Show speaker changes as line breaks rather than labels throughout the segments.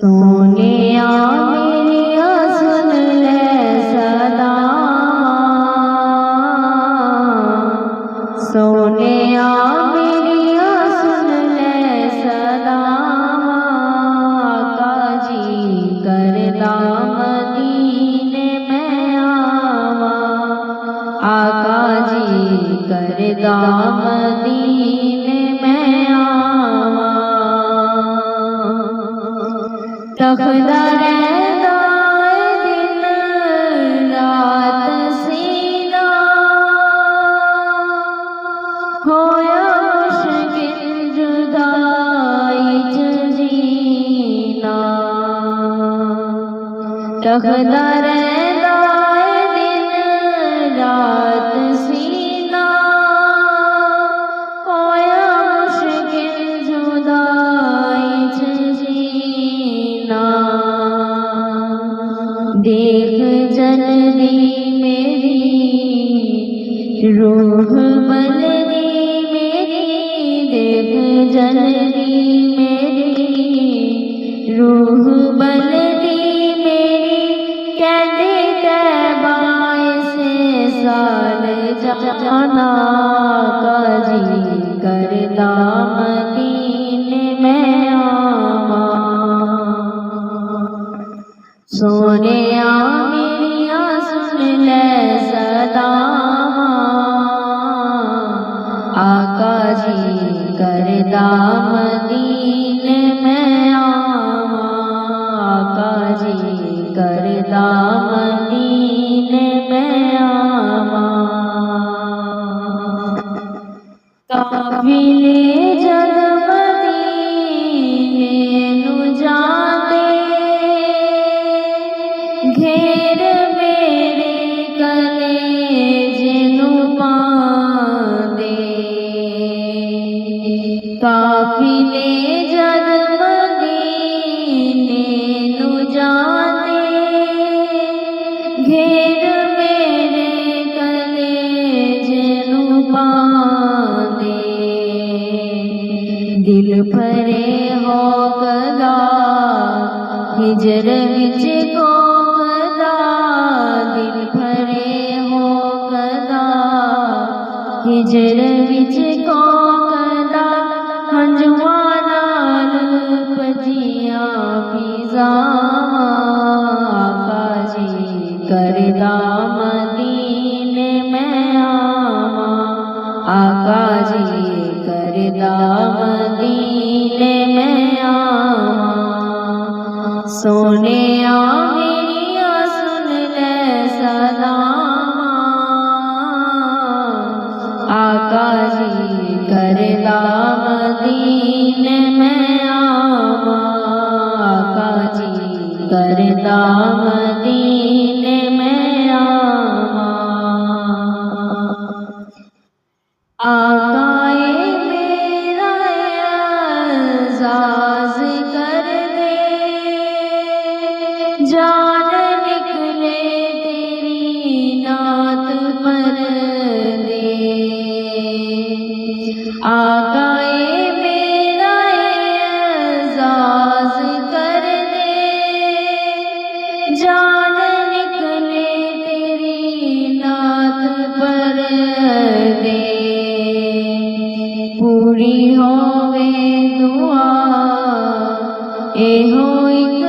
सोनिया मेरिया सुन ले सदा, सोनिया मेरिया सुन ले सदा। आका जी करदा मदीने में आवा, आका जी करदा मदीने में आवा। तकदा रहदा दिन रात सीना, होया मुश्किल जुदाई च जीना। तकदा रहदा दिन रात सीना, होया मुश्किल जुदाई च जीना। देख जल्दी मेरी रूह बलदी मेरी, देख जल्दी मेरी रूह बलदी मेरी। कहते तैबाए से साल जाना, आका जी करदा मदीने में आवा। सोनिया मेरिया सुन ले सदा, आका जी करदा मदीने में आवा, आका जी करदा मदीने में आवा। काफिले जद मदीने नू जाते, घेर मेरे कलेजे नू पांदे। काफिले जद मदीने नू जाते, घेर मेरे कलेजे नू पांदे। दिल भरे हो कदा हिजर विच कोकदा, दिल भरे हो कदा हिजर विच कोकदा। हंजुआं नाल भजियां फिजावां, आका जी करदा मदीने में आवा, आका जी करदा मदीने में आवा। सोनिया मेरिया सुन ले सदा, आका जी करदा मदीने में आवा, आका जी करदा मदीने में आवा। आकाए मेरा एजाज कर दे, जान निकले तेरी नात पर दे। आकाए मेरा एजाज कर दे, जान निकले तेरी नात पर दे। पूरी होवे दुआ एहो एक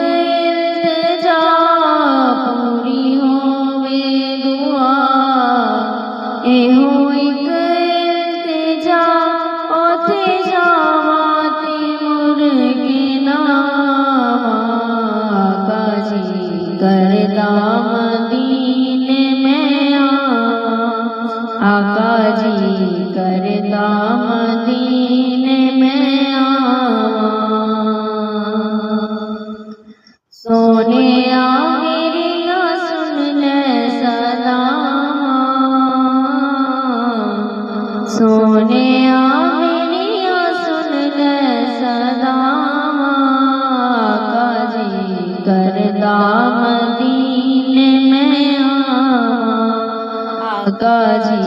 इल्तिजा, पूरी होवे दुआ एहो एक इल्तिजा। ओथे जावां ते मुड़ के ना आवां, आका जी करदा मदीने में आवा, आका जी करदा मदीने में आवा। सोनिया मेरिया सुन ले सदा, सोनिया मेरिया सुन ले सदा। आका जी करदा मदीने में आवा, आका जी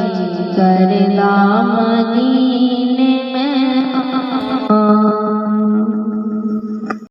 करदा मदीने